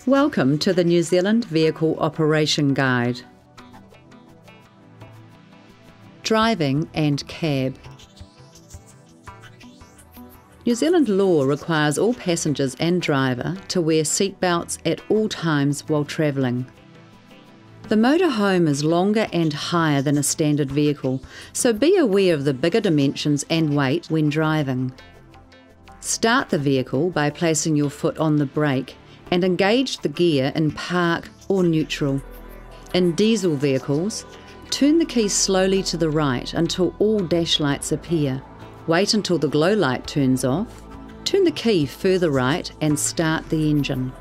Welcome to the New Zealand Vehicle Operation Guide. Driving and cab. New Zealand law requires all passengers and driver to wear seatbelts at all times while travelling. The motorhome is longer and higher than a standard vehicle, so be aware of the bigger dimensions and weight when driving. Start the vehicle by placing your foot on the brake and engage the gear in park or neutral. In diesel vehicles, turn the key slowly to the right until all dash lights appear. Wait until the glow light turns off, turn the key further right and start the engine.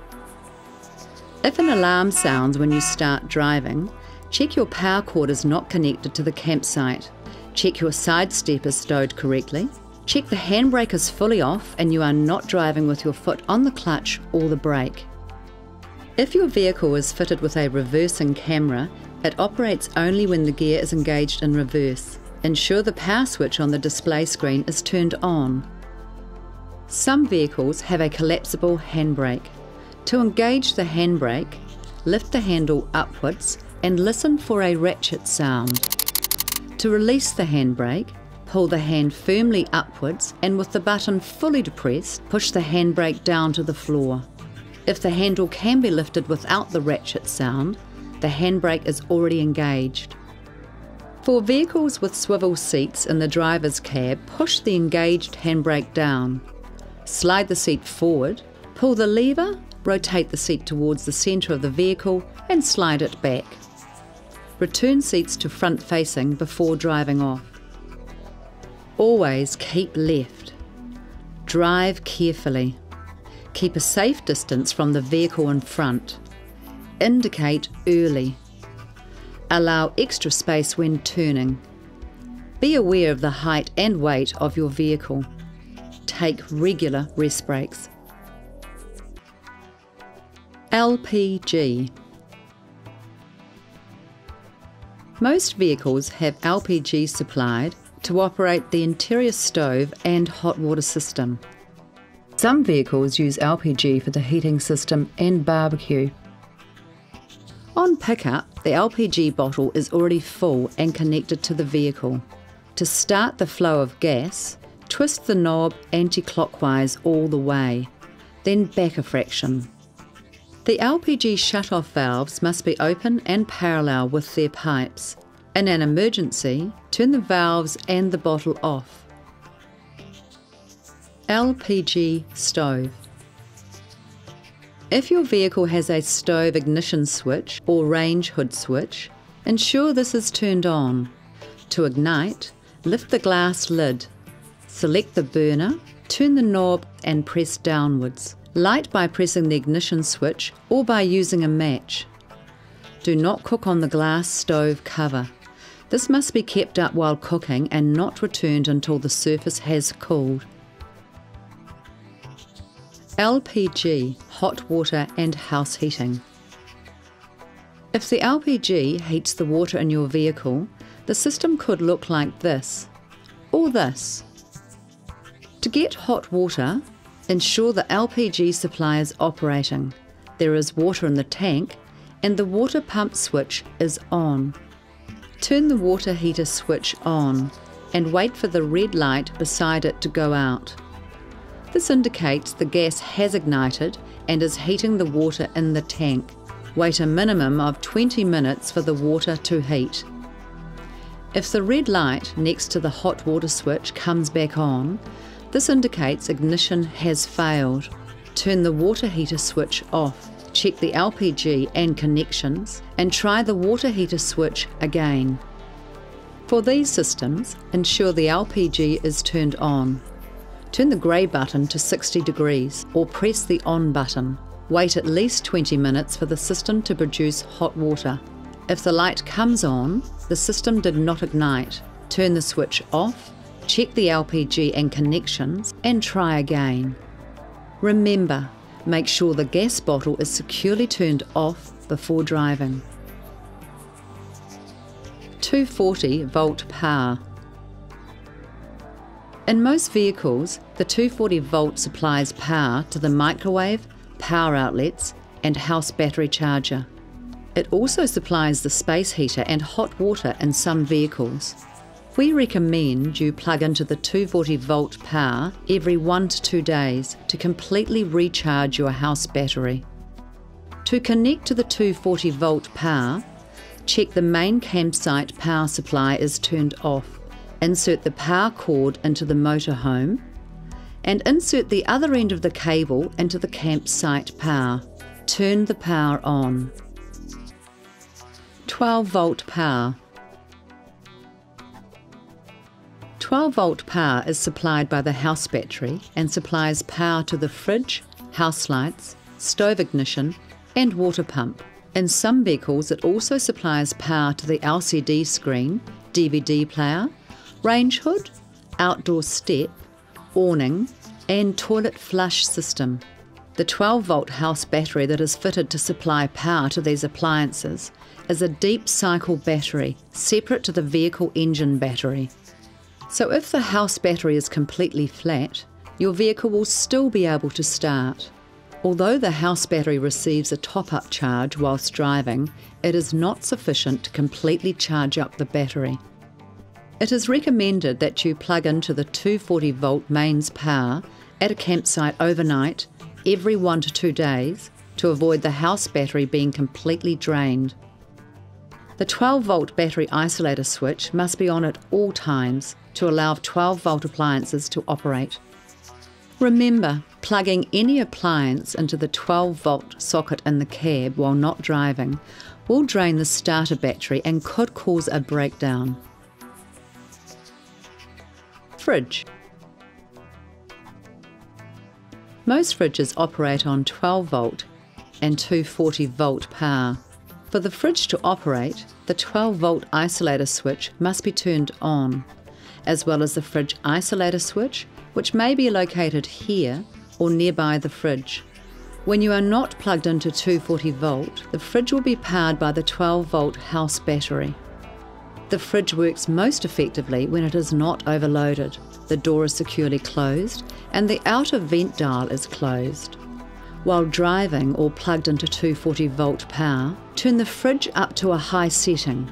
If an alarm sounds when you start driving, check your power cord is not connected to the campsite. Check your side step is stowed correctly. Check the handbrake is fully off and you are not driving with your foot on the clutch or the brake. If your vehicle is fitted with a reversing camera, it operates only when the gear is engaged in reverse. Ensure the power switch on the display screen is turned on. Some vehicles have a collapsible handbrake. To engage the handbrake, lift the handle upwards and listen for a ratchet sound. To release the handbrake, pull the hand firmly upwards and with the button fully depressed, push the handbrake down to the floor. If the handle can be lifted without the ratchet sound, the handbrake is already engaged. For vehicles with swivel seats in the driver's cab, push the engaged handbrake down. Slide the seat forward, pull the lever, rotate the seat towards the centre of the vehicle and slide it back. Return seats to front facing before driving off. Always keep left. Drive carefully. Keep a safe distance from the vehicle in front. Indicate early. Allow extra space when turning. Be aware of the height and weight of your vehicle. Take regular rest breaks. LPG. Most vehicles have LPG supplied to operate the interior stove and hot water system. Some vehicles use LPG for the heating system and barbecue. On pickup, the LPG bottle is already full and connected to the vehicle. To start the flow of gas, twist the knob anti-clockwise all the way, then back a fraction. The LPG shutoff valves must be open and parallel with their pipes. In an emergency, turn the valves and the bottle off. LPG stove. If your vehicle has a stove ignition switch or range hood switch, ensure this is turned on. To ignite, lift the glass lid. Select the burner, turn the knob and press downwards. Light by pressing the ignition switch or by using a match. Do not cook on the glass stove cover. This must be kept up while cooking and not returned until the surface has cooled. LPG, hot water and house heating. If the LPG heats the water in your vehicle, the system could look like this, or this. To get hot water, ensure the LPG supply is operating. There is water in the tank and the water pump switch is on. Turn the water heater switch on and wait for the red light beside it to go out. This indicates the gas has ignited and is heating the water in the tank. Wait a minimum of 20 minutes for the water to heat. If the red light next to the hot water switch comes back on, this indicates ignition has failed. Turn the water heater switch off. Check the LPG and connections and try the water heater switch again. For these systems, ensure the LPG is turned on. Turn the grey button to 60 degrees or press the on button. Wait at least 20 minutes for the system to produce hot water. If the light comes on, the system did not ignite. Turn the switch off. Check the LPG and connections and try again. Remember, make sure the gas bottle is securely turned off before driving. 240 volt power. In most vehicles, the 240 volt supplies power to the microwave, power outlets and house battery charger. It also supplies the space heater and hot water in some vehicles. We recommend you plug into the 240 volt power every 1 to 2 days to completely recharge your house battery. To connect to the 240 volt power, check the main campsite power supply is turned off. Insert the power cord into the motorhome and insert the other end of the cable into the campsite power. Turn the power on. 12 volt power. 12 volt power is supplied by the house battery and supplies power to the fridge, house lights, stove ignition and water pump. In some vehicles it also supplies power to the LCD screen, DVD player, range hood, outdoor step, awning and toilet flush system. The 12 volt house battery that is fitted to supply power to these appliances is a deep cycle battery separate to the vehicle engine battery. So if the house battery is completely flat, your vehicle will still be able to start. Although the house battery receives a top-up charge whilst driving, it is not sufficient to completely charge up the battery. It is recommended that you plug into the 240 volt mains power at a campsite overnight every 1 to 2 days to avoid the house battery being completely drained. The 12 volt battery isolator switch must be on at all times to allow 12 volt appliances to operate. Remember, plugging any appliance into the 12 volt socket in the cab while not driving will drain the starter battery and could cause a breakdown. Fridge. Most fridges operate on 12 volt and 240 volt power. For the fridge to operate, the 12 volt isolator switch must be turned on, as well as the fridge isolator switch, which may be located here or nearby the fridge. When you are not plugged into 240 volt, the fridge will be powered by the 12 volt house battery. The fridge works most effectively when it is not overloaded, the door is securely closed, and the outer vent dial is closed. While driving or plugged into 240 volt power, turn the fridge up to a high setting.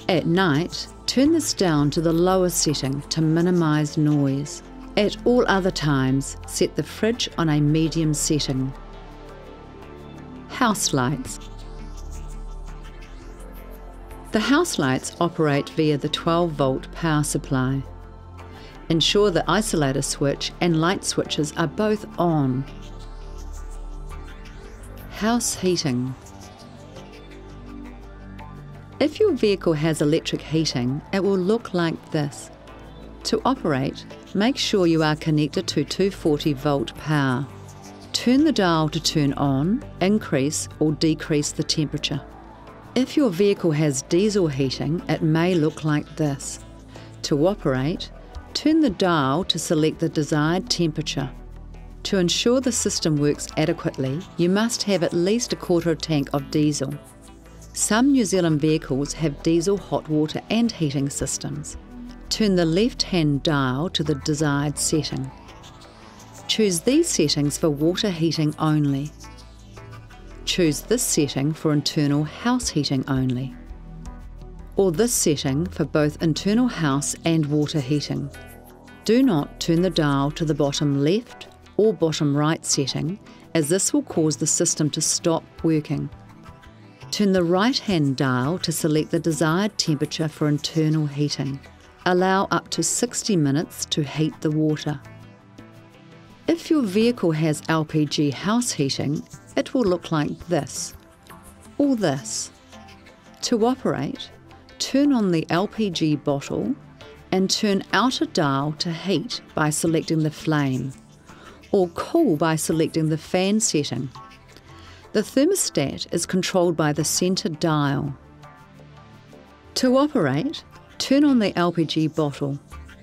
At night, turn this down to the lower setting to minimise noise. At all other times, set the fridge on a medium setting. House lights. The house lights operate via the 12 volt power supply. Ensure the isolator switch and light switches are both on. House heating. If your vehicle has electric heating, it will look like this. To operate, make sure you are connected to 240 volt power. Turn the dial to turn on, increase or decrease the temperature. If your vehicle has diesel heating, it may look like this. To operate, turn the dial to select the desired temperature. To ensure the system works adequately, you must have at least a quarter tank of diesel. Some New Zealand vehicles have diesel hot water and heating systems. Turn the left-hand dial to the desired setting. Choose these settings for water heating only. Choose this setting for internal house heating only, or this setting for both internal house and water heating. Do not turn the dial to the bottom left or bottom right setting, as this will cause the system to stop working. Turn the right-hand dial to select the desired temperature for internal heating. Allow up to 60 minutes to heat the water. If your vehicle has LPG house heating, it will look like this, or this. To operate, turn on the LPG bottle and turn outer dial to heat by selecting the flame, or cool by selecting the fan setting. The thermostat is controlled by the centre dial. To operate, turn on the LPG bottle,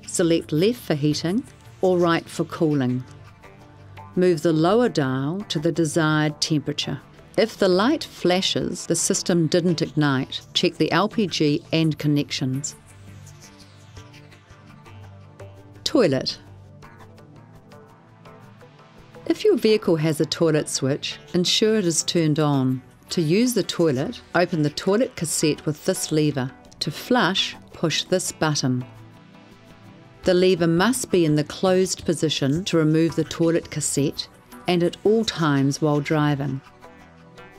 select left for heating or right for cooling. Move the lower dial to the desired temperature. If the light flashes, the system didn't ignite. Check the LPG and connections. Toilet. If your vehicle has a toilet switch, ensure it is turned on. To use the toilet, open the toilet cassette with this lever. To flush, push this button. The lever must be in the closed position to remove the toilet cassette and at all times while driving.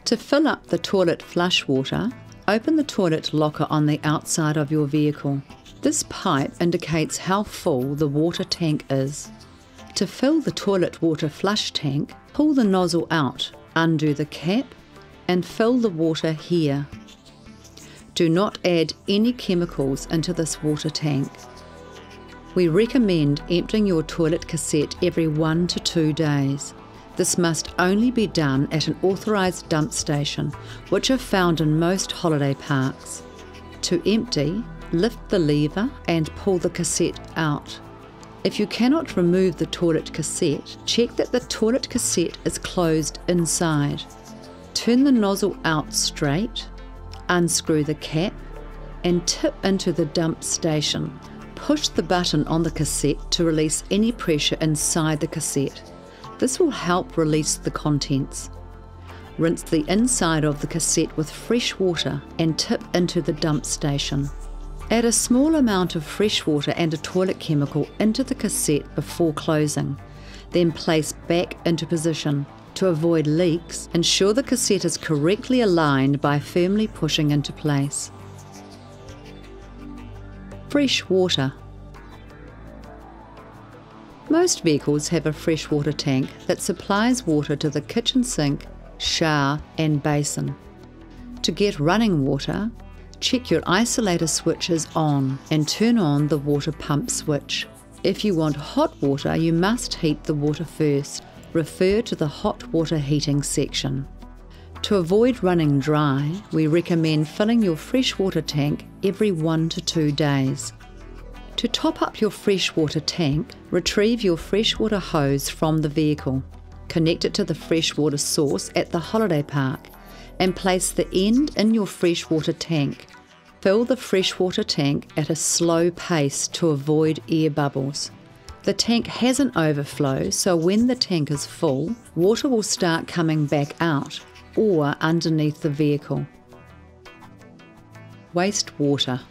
To fill up the toilet flush water, open the toilet locker on the outside of your vehicle. This pipe indicates how full the water tank is. To fill the toilet water flush tank, pull the nozzle out, undo the cap, and fill the water here. Do not add any chemicals into this water tank. We recommend emptying your toilet cassette every 1 to 2 days. This must only be done at an authorised dump station, which are found in most holiday parks. To empty, lift the lever and pull the cassette out. If you cannot remove the toilet cassette, check that the toilet cassette is closed inside. Turn the nozzle out straight, unscrew the cap, and tip into the dump station. Push the button on the cassette to release any pressure inside the cassette. This will help release the contents. Rinse the inside of the cassette with fresh water and tip into the dump station. Add a small amount of fresh water and a toilet chemical into the cassette before closing, then place back into position. To avoid leaks, ensure the cassette is correctly aligned by firmly pushing into place. Fresh water. Most vehicles have a freshwater tank that supplies water to the kitchen sink, shower and basin. To get running water, check your isolator switches on and turn on the water pump switch. If you want hot water, you must heat the water first. Refer to the hot water heating section. To avoid running dry, we recommend filling your freshwater tank every 1 to 2 days. To top up your freshwater tank, retrieve your freshwater hose from the vehicle. Connect it to the freshwater source at the holiday park and place the end in your freshwater tank. Fill the freshwater tank at a slow pace to avoid air bubbles. The tank has an overflow, so when the tank is full, water will start coming back out or underneath the vehicle. Wastewater.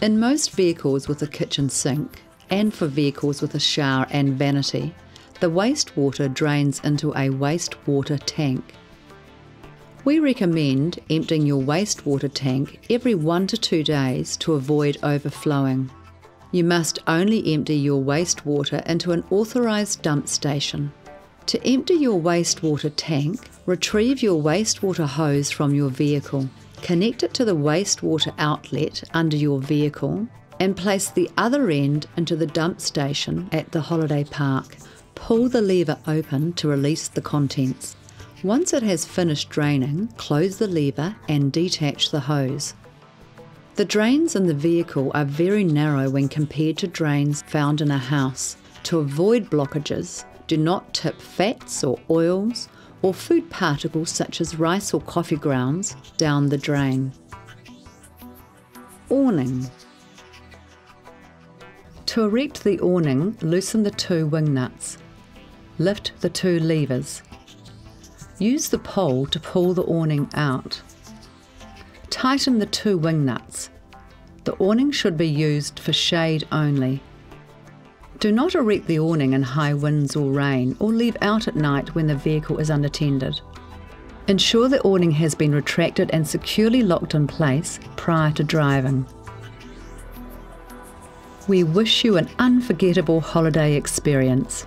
In most vehicles with a kitchen sink, and for vehicles with a shower and vanity, the wastewater drains into a wastewater tank. We recommend emptying your wastewater tank every 1 to 2 days to avoid overflowing. You must only empty your wastewater into an authorised dump station. To empty your wastewater tank, retrieve your wastewater hose from your vehicle. Connect it to the wastewater outlet under your vehicle and place the other end into the dump station at the holiday park. Pull the lever open to release the contents. Once it has finished draining, close the lever and detach the hose. The drains in the vehicle are very narrow when compared to drains found in a house. To avoid blockages, do not tip fats or oils or food particles such as rice or coffee grounds down the drain. Awning. To erect the awning, loosen the 2 wing nuts. Lift the 2 levers. Use the pole to pull the awning out. Tighten the 2 wing nuts. The awning should be used for shade only. Do not erect the awning in high winds or rain, or leave out at night when the vehicle is unattended. Ensure the awning has been retracted and securely locked in place prior to driving. We wish you an unforgettable holiday experience.